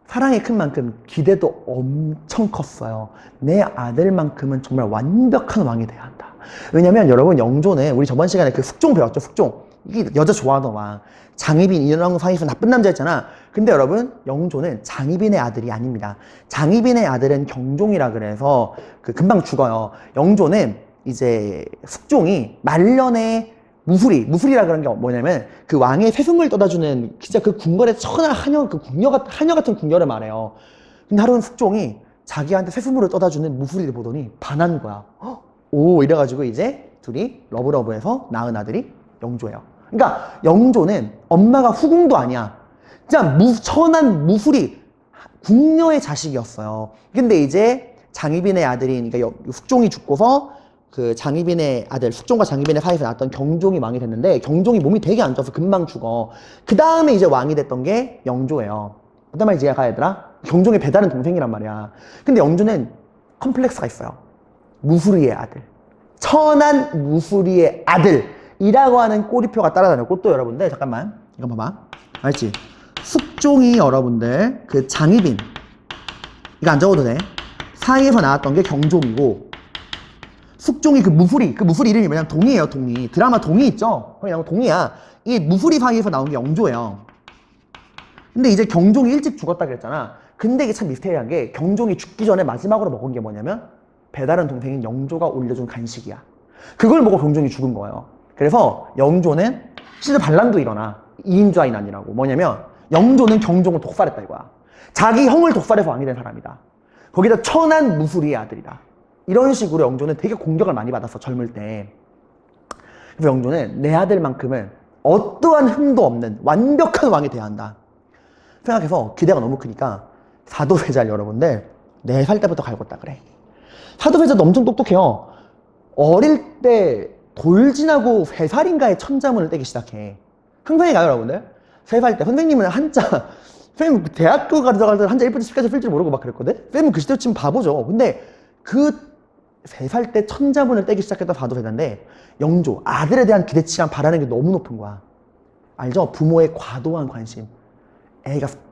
사랑이 큰 만큼 기대도 엄청 컸어요. 내 아들만큼은 정말 완벽한 왕이 돼야 한다. 왜냐면 여러분 영조는 우리 저번 시간에 그 숙종 배웠죠. 숙종. 이게 여자 좋아하던 왕. 장희빈, 인왕 사이에서 나쁜 남자였잖아. 근데 여러분 영조는 장희빈의 아들이 아닙니다. 장희빈의 아들은 경종이라 그래서 금방 죽어요. 영조는 이제 숙종이 말년에 무술이라 그런 게 뭐냐면 그 왕의 세승을 떠다주는 진짜 그 궁궐의 천하 하녀 하녀 같은 궁녀를 말해요. 근데 하루는 숙종이 자기한테 세승을 떠다주는 무술이를 보더니 반한 거야. 오 이래가지고 이제 둘이 러브러브해서 낳은 아들이 영조예요. 그러니까 영조는 엄마가 후궁도 아니야. 진짜 천한 무술이 궁녀의 자식이었어요. 근데 이제 장희빈의 아들인 그러니까 숙종이 죽고서 그 장희빈의 아들, 숙종과 장희빈의 사이에서 낳았던 경종이 왕이 됐는데 경종이 몸이 되게 안 좋아서 금방 죽어. 그 다음에 이제 왕이 됐던 게 영조예요. 어떤 말인지 이해가 얘들아? 경종의 배다른 동생이란 말이야. 근데 영조는 컴플렉스가 있어요. 무술이의 아들. 천한 무술이의 아들이라고 하는 꼬리표가 따라다녔고 또 여러분들 잠깐만 이거 봐봐. 알지? 숙종이 여러분들 그 장희빈 이거 안 적어도 돼. 사이에서 나왔던 게 경종이고 숙종이 그 무술이 이름이 뭐냐면 동이에요. 동이. 드라마 동이 있죠? 거기 나온 동이야. 이 무술이 사이에서 나온 게 영조예요. 근데 이제 경종이 일찍 죽었다 그랬잖아. 근데 이게 참 미스테리한 게 경종이 죽기 전에 마지막으로 먹은 게 뭐냐면 배다른 동생인 영조가 올려준 간식이야. 그걸 먹고 경종이 죽은 거예요. 그래서 영조는 실제 반란도 일어나. 이인좌인안이라고. 뭐냐면 영조는 경종을 독살했다 이거야. 자기 형을 독살해서 왕이 된 사람이다. 거기다 천한 무술이의 아들이다. 이런 식으로 영조는 되게 공격을 많이 받았어 젊을 때. 그래서 영조는 내 아들만큼은 어떠한 흠도 없는 완벽한 왕이 돼야 한다 생각해서 기대가 너무 크니까 사도세자를 여러분들 4살 때부터 갈궜다 그래. 사도세자도 엄청 똑똑해요. 어릴 때 돌 지나고 3살인가에 천자문을 떼기 시작해. 항상에 가요 여러분들. 3살 때 선생님은 한자 선생님 대학교 가서 한자 1부터 10까지 쓸 줄 모르고 막 그랬거든. 선생님은 그 시대로 치면 바보죠. 근데 그 3살 때 천자문을 떼기 시작했던 사도세자인데 영조, 아들에 대한 기대치랑 바라는 게 너무 높은 거야. 알죠? 부모의 과도한 관심.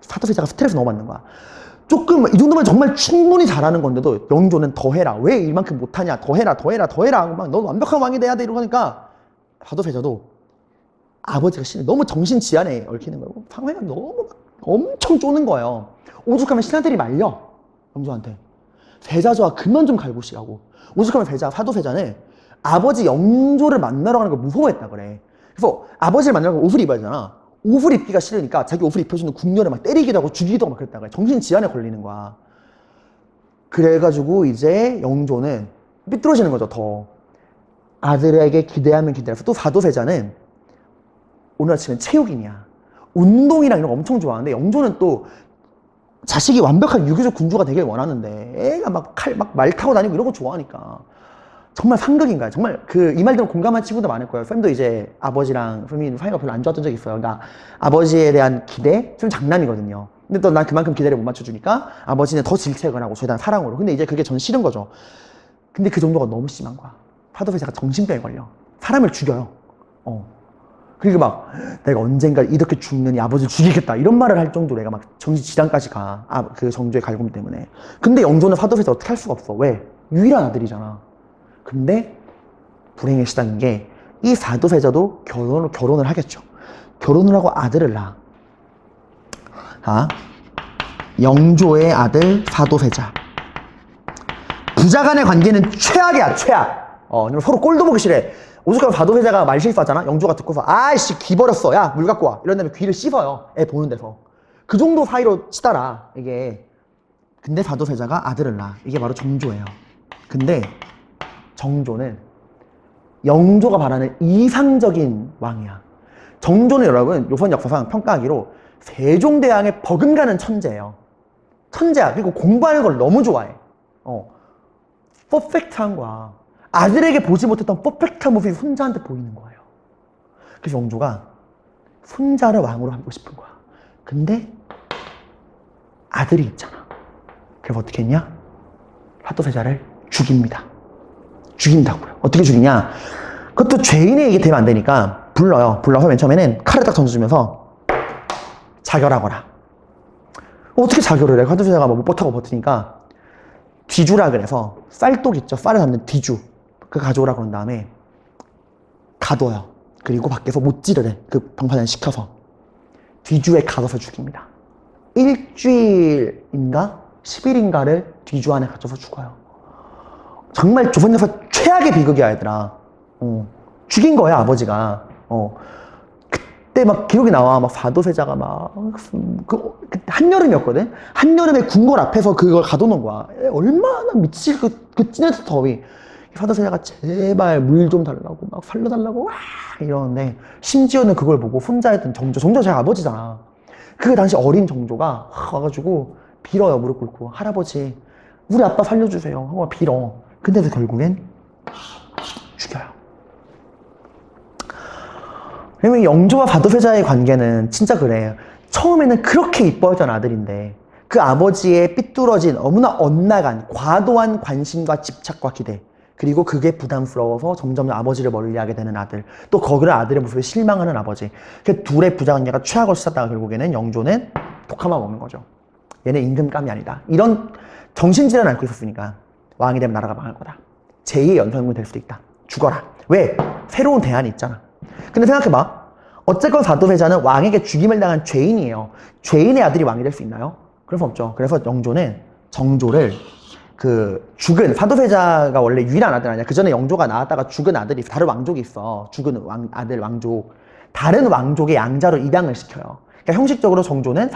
사도세자가 스트레스 너무 받는 거야. 조금 이 정도면 정말 충분히 잘하는 건데도 영조는 더 해라. 왜 이만큼 못하냐. 더 해라. 막 넌 완벽한 왕이 돼야 돼. 이러고 하니까 사도세자도 아버지가 너무 정신지안에 얽히는 거고 상회가 너무 엄청 쪼는 거예요. 오죽하면 신하들이 말려. 영조한테. 세자저하 그만 좀 갈구시라고. 오죽하면 사도세자는 아버지 영조를 만나러 가는 걸 무서워했다 그래. 그래서 아버지를 만나러 가면 옷을 입어야 되잖아. 옷을 입기가 싫으니까 자기 옷을 입혀주는 궁녀를 막 때리기도 하고 죽이기도 하고 막 그랬다 그래. 정신지안에 걸리는 거야. 그래가지고 이제 영조는 삐뚤어지는 거죠. 더 아들에게 기대하면 기대해서 또 사도세자는 오늘 아침엔 체육인이야. 운동이랑 이런 거 엄청 좋아하는데 영조는 또 자식이 완벽한 유교적 군주가 되길 원하는데 애가 막 말 타고 다니고 이런 거 좋아하니까 정말 상극인 거야. 정말 이 말 들으면 공감한 친구도 많을 거예요. 쌤도 이제 아버지랑 쌤이 사이가 별로 안 좋았던 적이 있어요. 그러니까 아버지에 대한 기대 좀 장남이거든요. 근데 또 난 그만큼 기대를 못 맞춰주니까 아버지는 더 질책을 하고 저에 대한 사랑으로. 근데 이제 그게 전 싫은 거죠. 근데 그 정도가 너무 심한 거야. 사도세자가 정신병에 걸려. 사람을 죽여요. 그리고 막 내가 언젠가 이렇게 죽느니 아버지를 죽이겠다 이런 말을 할 정도로 내가 막 정신질환까지 가. 그 정조의 갈굼 때문에. 근데 영조는 사도세자 어떻게 할 수가 없어. 왜? 유일한 아들이잖아. 근데 불행에 시달린 게 이 사도세자도 결혼을 하겠죠. 결혼을 하고 아들을 낳아. 자, 영조의 아들 사도세자. 부자 간의 관계는 최악이야, 최악. 서로 꼴도 보기 싫어. 오죽하면 사도세자가 말 실수하잖아. 영조가 듣고서 아이씨 귀 버렸어. 야 물 갖고 와. 이런 다음에 귀를 씹어요. 애 보는 데서. 그 정도 사이로 치달아 이게. 근데 사도세자가 아들을 낳아. 이게 바로 정조예요. 근데 정조는 영조가 바라는 이상적인 왕이야. 정조는 여러분 조선 역사상 평가하기로 세종대왕의 버금가는 천재예요. 천재야. 그리고 공부하는 걸 너무 좋아해. 퍼펙트한 거야. 아들에게 보지 못했던 퍼펙트한 모습이 손자한테 보이는 거예요. 그래서 영조가 손자를 왕으로 하고 싶은 거야. 근데 아들이 있잖아. 그래서 어떻게 했냐? 사도세자를 죽입니다. 죽인다고요. 어떻게 죽이냐? 그것도 죄인의 얘기 되면 안 되니까 불러요. 불러서 맨 처음에는 칼을 딱 던져주면서 자결하거라. 어떻게 자결을 해? 사도세자가 못 버티니까 뒤주라 그래서 쌀독 있죠. 쌀을 담는 뒤주. 그거 가져오라 그런 다음에 가둬요. 그리고 밖에서 못질을 해. 그 방판을 시켜서 뒤주에 가둬서 죽입니다. 일주일인가? 10일인가를 뒤주 안에 갇혀서 죽어요. 정말 조선 역사 최악의 비극이야, 얘들아. 죽인 거야, 아버지가. 그때 막 기록이 나와. 막 사도세자가 한여름이었거든? 한여름에 궁궐 앞에서 그걸 가둬놓은 거야. 얼마나 미칠 그 찐해서 더위. 사도세자가 제발 물 좀 달라고, 막 살려달라고, 와! 이러는데, 심지어는 그걸 보고 손자였던 정조가 제 아버지잖아. 그 당시 어린 정조가 와가지고 빌어요, 무릎 꿇고. 할아버지, 우리 아빠 살려주세요. 하고 빌어. 근데도 결국엔 죽여요. 그러면 영조와 사도세자의 관계는 진짜 그래. 처음에는 그렇게 이뻐했던 아들인데 그 아버지의 삐뚤어진 너무나 엇나간 과도한 관심과 집착과 기대, 그리고 그게 부담스러워서 점점 아버지를 멀리하게 되는 아들, 또 거기를 아들의 모습에 실망하는 아버지. 그 둘의 부자관계가 최악을 치닫다가 결국에는 영조는 독한만 먹는 거죠. 얘는 임금감이 아니다. 이런 정신질환을 앓고 있었으니까 왕이 되면 나라가 망할 거다. 제2의 연산군이 될 수도 있다. 죽어라. 왜? 새로운 대안이 있잖아. 근데 생각해봐. 어쨌건 사도세자는 왕에게 죽임을 당한 죄인이에요. 죄인의 아들이 왕이 될 수 있나요? 그럴 수 없죠. 그래서 영조는 정조를 죽은, 사도세자가 원래 유일한 아들 아니야. 그 전에 영조가 나왔다가 죽은 아들이, 다른 왕족이 있어. 죽은 아들 왕족. 다른 왕족의 양자로 입양을 시켜요. 그러니까 형식적으로 정조는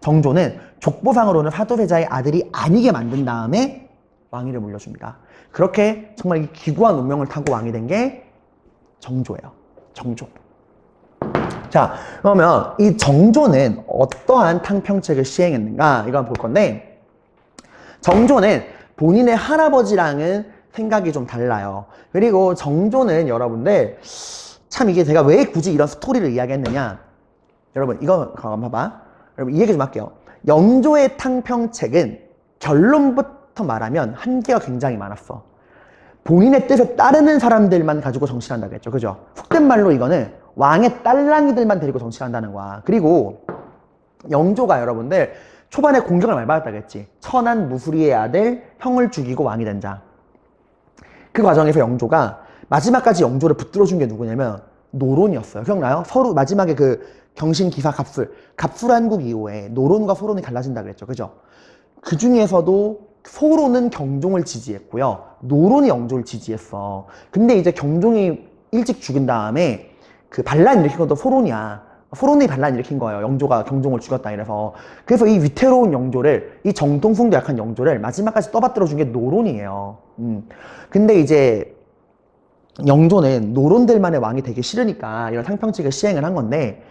정조는 족보상으로는 사도세자의 아들이 아니게 만든 다음에 왕위를 물려줍니다. 그렇게 정말 이 기구한 운명을 타고 왕이 된 게 정조예요. 정조. 자, 그러면 이 정조는 어떠한 탕평책을 시행했는가? 이걸 볼 건데, 정조는 본인의 할아버지랑은 생각이 좀 달라요. 그리고 정조는 여러분들, 참 이게 제가 왜 굳이 이런 스토리를 이야기했느냐? 여러분, 이거 한번 봐봐. 여러분, 이 얘기 좀 할게요. 영조의 탕평책은 결론부터 말하면 한계가 굉장히 많았어. 본인의 뜻에 따르는 사람들만 가지고 정치를 한다고 했죠. 그죠? 속된 말로 이거는 왕의 딸랑이들만 데리고 정치를 한다는 거야. 그리고 영조가 여러분들 초반에 공격을 많이 받았다고 했지. 천한 무수리의 아들, 형을 죽이고 왕이 된 자. 그 과정에서 영조가 마지막까지 영조를 붙들어준 게 누구냐면 노론이었어요. 기억나요? 서로 마지막에 그 경신기사 갑술한국 이후에 노론과 소론이 갈라진다고 했죠. 그죠? 그 중에서도 소론은 경종을 지지했고요. 노론이 영조를 지지했어. 근데 이제 경종이 일찍 죽은 다음에 그 반란 일으킨 것도 소론이야. 소론이 반란 일으킨 거예요. 영조가 경종을 죽였다 이래서. 그래서 이 위태로운 영조를, 이 정통성도 약한 영조를 마지막까지 떠받들어 준 게 노론이에요. 근데 이제 영조는 노론들만의 왕이 되기 싫으니까 이런 탕평책을 시행을 한 건데,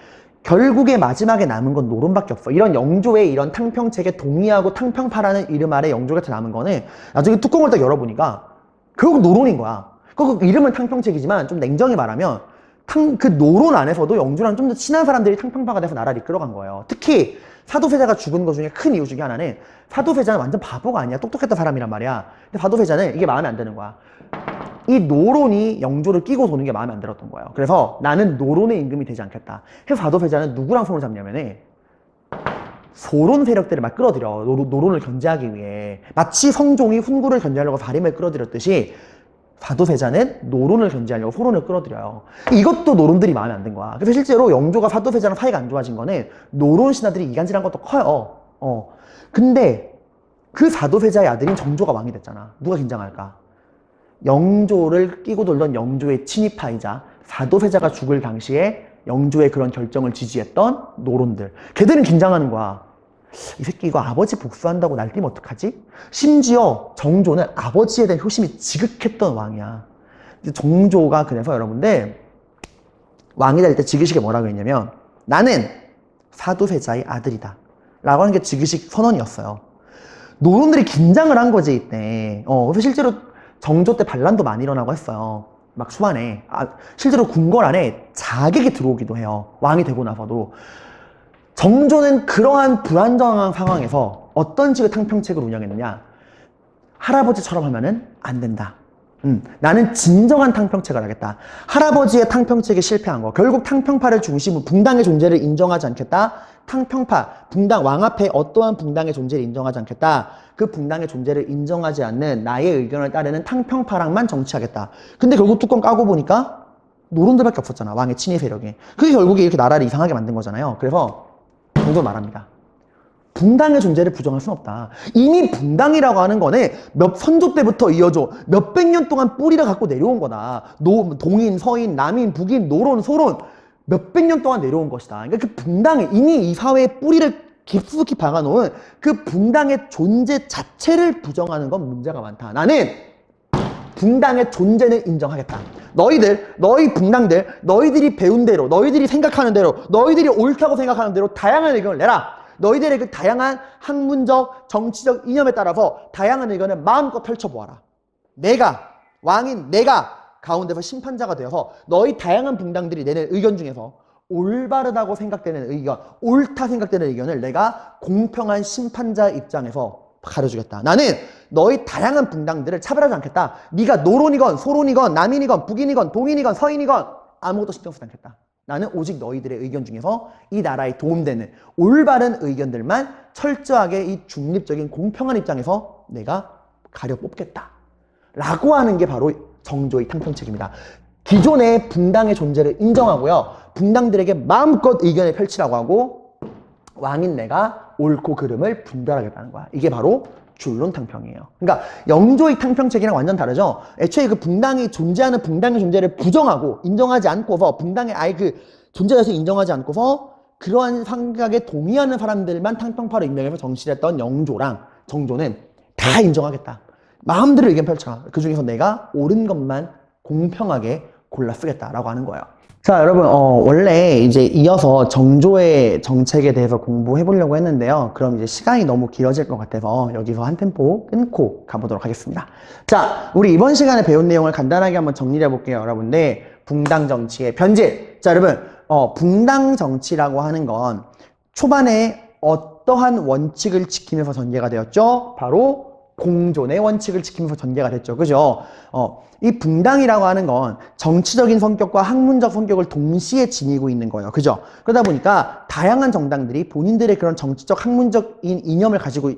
결국에 마지막에 남은 건 노론밖에 없어. 이런 영조의 이런 탕평책에 동의하고 탕평파라는 이름 아래 영조가 남은 거는 나중에 뚜껑을 딱 열어보니까 결국 노론인 거야. 그 이름은 탕평책이지만 좀 냉정히 말하면 그 노론 안에서도 영조랑 좀 더 친한 사람들이 탕평파가 돼서 나라를 이끌어간 거예요. 특히 사도세자가 죽은 것 중에 큰 이유 중에 하나는, 사도세자는 완전 바보가 아니야. 똑똑했던 사람이란 말이야. 근데 사도세자는 이게 마음에 안 드는 거야. 이 노론이 영조를 끼고 도는 게 마음에 안 들었던 거예요. 그래서 나는 노론의 임금이 되지 않겠다. 그래서 사도세자는 누구랑 손을 잡냐면은 소론 세력들을 막 끌어들여. 노론을 견제하기 위해. 마치 성종이 훈구를 견제하려고 사림을 끌어들였듯이 사도세자는 노론을 견제하려고 소론을 끌어들여요. 이것도 노론들이 마음에 안 든 거야. 그래서 실제로 영조가 사도세자랑 사이가 안 좋아진 거는 노론 신하들이 이간질한 것도 커요. 근데 그 사도세자의 아들인 정조가 왕이 됐잖아. 누가 긴장할까? 영조를 끼고 돌던 영조의 친위파이자 사도세자가 죽을 당시에 영조의 그런 결정을 지지했던 노론들. 걔들은 긴장하는 거야. 이 새끼 이거 아버지 복수한다고 날뛰면 어떡하지? 심지어 정조는 아버지에 대한 효심이 지극했던 왕이야. 정조가 그래서 여러분들 왕이 될 때 즉위식에 뭐라고 했냐면 나는 사도세자의 아들이다 라고 하는 게 즉위식 선언이었어요. 노론들이 긴장을 한 거지 이때. 그래서 실제로 정조 때 반란도 많이 일어나고 했어요. 막 수안에 실제로 궁궐 안에 자객이 들어오기도 해요. 왕이 되고 나서도. 정조는 그러한 불안정한 상황에서 어떤 식의 탕평책을 운영했느냐. 할아버지처럼 하면은 안 된다. 나는 진정한 탕평책을 하겠다. 할아버지의 탕평책이 실패한 거. 결국 탕평파를 중심으로 붕당의 존재를 인정하지 않겠다. 탕평파, 붕당, 왕 앞에 어떠한 붕당의 존재를 인정하지 않겠다. 그 붕당의 존재를 인정하지 않는 나의 의견을 따르는 탕평파랑만 정치하겠다. 근데 결국 뚜껑 까고 보니까 노론들밖에 없었잖아. 왕의 친위 세력이. 그게 결국에 이렇게 나라를 이상하게 만든 거잖아요. 그래서 정조 말합니다. 붕당의 존재를 부정할 수는 없다. 이미 붕당이라고 하는 거는 몇 선조 때부터 이어져 몇백 년 동안 뿌리를 갖고 내려온 거다. 동인, 서인, 남인, 북인, 노론, 소론 몇백 년 동안 내려온 것이다. 그러니까 그 붕당이 이미 이 사회에 뿌리를 깊숙이 박아놓은 그 붕당의 존재 자체를 부정하는 건 문제가 많다. 나는 붕당의 존재는 인정하겠다. 너희 붕당들, 너희들이 배운 대로, 너희들이 생각하는 대로, 너희들이 옳다고 생각하는 대로 다양한 의견을 내라. 너희들의 그 다양한 학문적, 정치적 이념에 따라서 다양한 의견을 마음껏 펼쳐보아라. 왕인 내가 가운데서 심판자가 되어서 너희 다양한 붕당들이 내는 의견 중에서 올바르다고 생각되는 의견, 옳다 생각되는 의견을 내가 공평한 심판자 입장에서 가려주겠다. 나는 너희 다양한 붕당들을 차별하지 않겠다. 네가 노론이건 소론이건 남인이건 북인이건 동인이건 서인이건 아무것도 신경 쓰지 않겠다. 나는 오직 너희들의 의견 중에서 이 나라에 도움되는 올바른 의견들만 철저하게 이 중립적인 공평한 입장에서 내가 가려 뽑겠다. 라고 하는 게 바로 정조의 탕평책입니다. 기존의 붕당의 존재를 인정하고요. 붕당들에게 마음껏 의견을 펼치라고 하고 왕인 내가 옳고 그름을 분별하겠다는 거야. 이게 바로 줄론 탕평이에요. 그러니까 영조의 탕평책이랑 완전 다르죠. 애초에 그 붕당이 존재하는 붕당의 존재를 부정하고 인정하지 않고서 붕당의 아예 그 존재에서 인정하지 않고서 그러한 생각에 동의하는 사람들만 탕평파로 임명해서 정치를 했던 영조랑 정조는 다 인정하겠다. 마음대로 의견 펼쳐. 그 중에서 내가 옳은 것만 공평하게 골라 쓰겠다라고 하는 거예요. 자, 여러분, 원래 이제 이어서 정조의 정책에 대해서 공부해 보려고 했는데요. 그럼 이제 시간이 너무 길어질 것 같아서 여기서 한 템포 끊고 가보도록 하겠습니다. 자, 우리 이번 시간에 배운 내용을 간단하게 한번 정리해 볼게요, 여러분들. 붕당 정치의 변질. 자, 여러분, 붕당 정치라고 하는 건 초반에 어떠한 원칙을 지키면서 전개가 되었죠? 바로 공존의 원칙을 지키면서 전개가 됐죠. 그죠? 이 붕당이라고 하는 건 정치적인 성격과 학문적 성격을 동시에 지니고 있는 거예요. 그죠? 그러다 보니까 다양한 정당들이 본인들의 그런 정치적 학문적인 이념을 가지고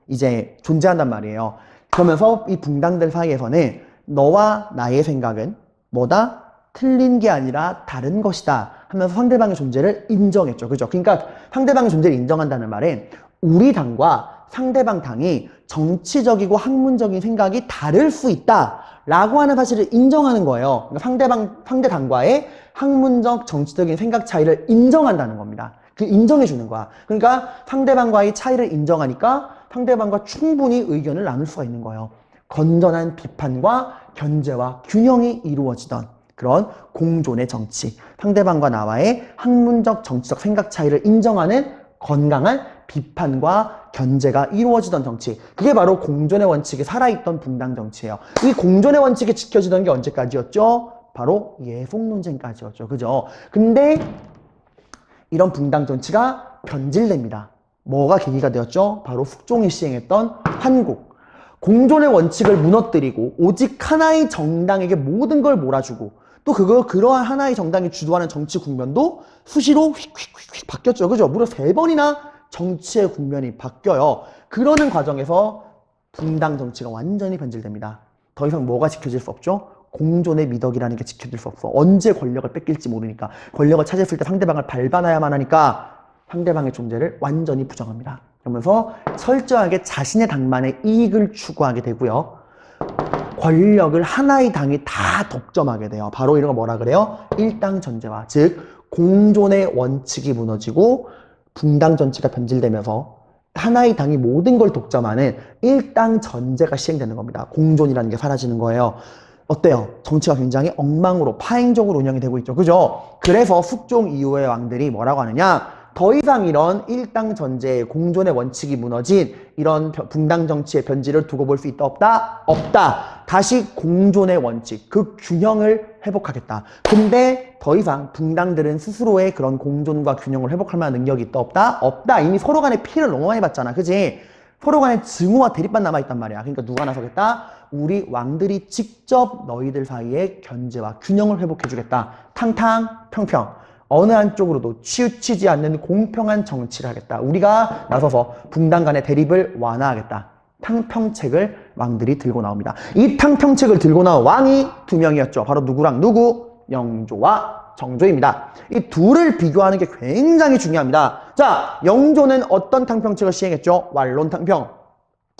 이제 존재한단 말이에요. 그러면서 이 붕당들 사이에서는 너와 나의 생각은 뭐다? 틀린 게 아니라 다른 것이다 하면서 상대방의 존재를 인정했죠. 그죠? 그러니까 상대방의 존재를 인정한다는 말은 우리 당과 상대방 당이 정치적이고 학문적인 생각이 다를 수 있다 라고 하는 사실을 인정하는 거예요. 그러니까 상대 당과의 학문적 정치적인 생각 차이를 인정한다는 겁니다. 그 인정해 주는 거야. 그러니까 상대방과의 차이를 인정하니까 상대방과 충분히 의견을 나눌 수가 있는 거예요. 건전한 비판과 견제와 균형이 이루어지던 그런 공존의 정치, 상대방과 나와의 학문적 정치적 생각 차이를 인정하는 건강한 비판과 견제가 이루어지던 정치, 그게 바로 공존의 원칙이 살아있던 붕당 정치예요. 이 공존의 원칙이 지켜지던 게 언제까지였죠? 바로 예속 논쟁까지였죠. 그죠? 근데 이런 붕당 정치가 변질됩니다. 뭐가 계기가 되었죠? 바로 숙종이 시행했던 환국. 공존의 원칙을 무너뜨리고 오직 하나의 정당에게 모든 걸 몰아주고 또 그러한 하나의 정당이 주도하는 정치 국면도 수시로 휙휙휙 바뀌었죠. 그죠? 무려 3번이나 정치의 국면이 바뀌어요. 그러는 과정에서 붕당 정치가 완전히 변질됩니다. 더 이상 뭐가 지켜질 수 없죠? 공존의 미덕이라는 게 지켜질 수 없어. 언제 권력을 뺏길지 모르니까. 권력을 차지했을 때 상대방을 밟아놔야만 하니까 상대방의 존재를 완전히 부정합니다. 그러면서 철저하게 자신의 당만의 이익을 추구하게 되고요. 권력을 하나의 당이 다 독점하게 돼요. 바로 이런 거 뭐라 그래요? 일당전제화. 즉 공존의 원칙이 무너지고 붕당 정치가 변질되면서 하나의 당이 모든 걸 독점하는 일당전제가 시행되는 겁니다. 공존이라는 게 사라지는 거예요. 어때요? 정치가 굉장히 엉망으로 파행적으로 운영이 되고 있죠. 그죠? 그래서 숙종 이후의 왕들이 뭐라고 하느냐? 더 이상 이런 일당전제, 공존의 원칙이 무너진 이런 붕당 정치의 변질을 두고 볼 수 있다 없다? 없다. 다시 공존의 원칙, 그 균형을 회복하겠다. 근데 더 이상 붕당들은 스스로의 그런 공존과 균형을 회복할 만한 능력이 있다 없다? 없다. 이미 서로 간에 피해를 너무 많이 봤잖아. 그지? 서로 간에 증오와 대립만 남아있단 말이야. 그러니까 누가 나서겠다? 우리 왕들이 직접 너희들 사이의 견제와 균형을 회복해주겠다. 탕탕 평평. 어느 한쪽으로도 치우치지 않는 공평한 정치를 하겠다. 우리가 나서서 붕당 간의 대립을 완화하겠다. 탕평책을 왕들이 들고 나옵니다. 이 탕평책을 들고 나온 왕이 두 명이었죠. 바로 누구랑 누구? 영조와 정조입니다. 이 둘을 비교하는 게 굉장히 중요합니다. 자, 영조는 어떤 탕평책을 시행했죠? 완론탕평.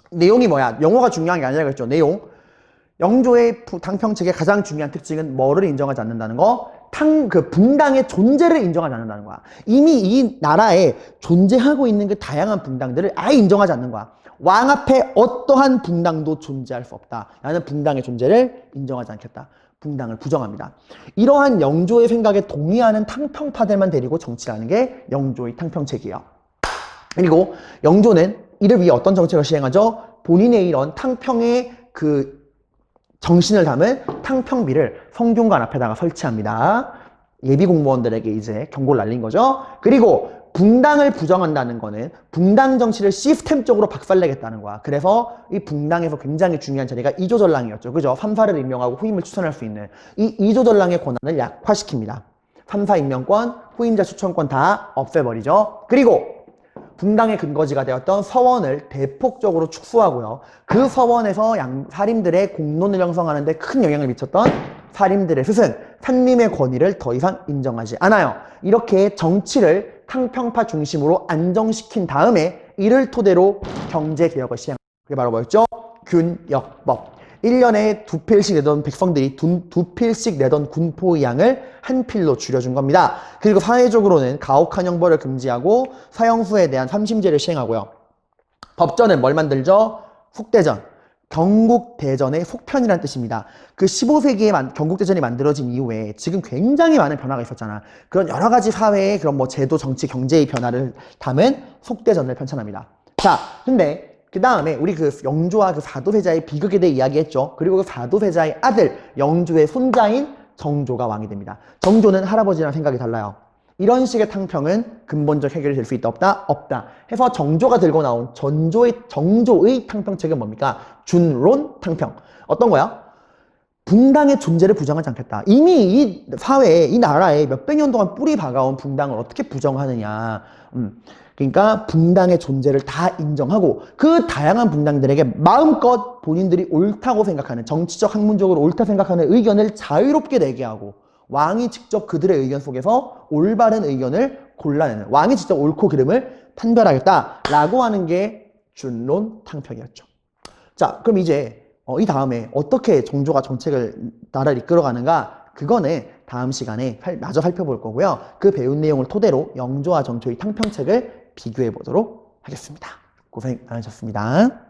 내용이 뭐야? 영어가 중요한 게 아니라 그랬죠. 내용. 영조의 탕평책의 가장 중요한 특징은 뭐를 인정하지 않는다는 거? 붕당의 존재를 인정하지 않는다는 거야. 이미 이 나라에 존재하고 있는 그 다양한 붕당들을 아예 인정하지 않는 거야. 왕 앞에 어떠한 붕당도 존재할 수 없다. 나는 붕당의 존재를 인정하지 않겠다. 붕당을 부정합니다. 이러한 영조의 생각에 동의하는 탕평파들만 데리고 정치를 하는 게 영조의 탕평책이에요. 그리고 영조는 이를 위해 어떤 정책을 시행하죠? 본인의 이런 탕평의 그 정신을 담은 탕평비를 성균관 앞에다가 설치합니다. 예비 공무원들에게 이제 경고를 날린 거죠. 그리고 붕당을 부정한다는 거는 붕당 정치를 시스템적으로 박살내겠다는 거야. 그래서 이 붕당에서 굉장히 중요한 자리가 이조전랑이었죠. 그죠? 3사를 임명하고 후임을 추천할 수 있는 이 이조전랑의 권한을 약화시킵니다. 3사 임명권, 후임자 추천권 다 없애버리죠. 그리고 붕당의 근거지가 되었던 서원을 대폭적으로 축소하고요. 그 서원에서 사림들의 공론을 형성하는 데 큰 영향을 미쳤던 사림들의 스승, 산림의 권위를 더 이상 인정하지 않아요. 이렇게 정치를 탕평파 중심으로 안정시킨 다음에 이를 토대로 경제개혁을 시행합니다. 그게 바로 뭐였죠? 균역법. 1년에 2필씩 내던 백성들이 2필씩 내던 군포의 양을 한 필로 줄여준 겁니다. 그리고 사회적으로는 가혹한 형벌을 금지하고 사형수에 대한 삼심제를 시행하고요. 법전은 뭘 만들죠? 속대전. 경국대전의 속편이라는 뜻입니다. 그 15세기에 경국대전이 만들어진 이후에 지금 굉장히 많은 변화가 있었잖아. 그런 여러 가지 사회의 그런 뭐 제도, 정치, 경제의 변화를 담은 속대전을 편찬합니다. 자, 근데 그 다음에 우리 그 영조와 그 사도세자의 비극에 대해 이야기했죠. 그리고 그 사도세자의 아들 영조의 손자인 정조가 왕이 됩니다. 정조는 할아버지랑 생각이 달라요. 이런 식의 탕평은 근본적 해결이 될 수 있다 없다? 없다. 해서 정조가 들고 나온 정조의 탕평책은 뭡니까? 준론 탕평. 어떤 거야? 붕당의 존재를 부정하지 않겠다. 이미 이 사회에, 이 나라에 몇백 년 동안 뿌리 박아온 붕당을 어떻게 부정하느냐. 그러니까 붕당의 존재를 다 인정하고 그 다양한 붕당들에게 마음껏 본인들이 옳다고 생각하는, 정치적 학문적으로 옳다 생각하는 의견을 자유롭게 내게 하고 왕이 직접 그들의 의견 속에서 올바른 의견을 골라내는, 왕이 직접 옳고 그름을 판별하겠다라고 하는 게 준론 탕평이었죠. 자, 그럼 이제 이 다음에 어떻게 정조가 정책을 나라를 이끌어가는가, 그거는 다음 시간에 마저 살펴볼 거고요. 그 배운 내용을 토대로 영조와 정조의 탕평책을 비교해 보도록 하겠습니다. 고생 많으셨습니다.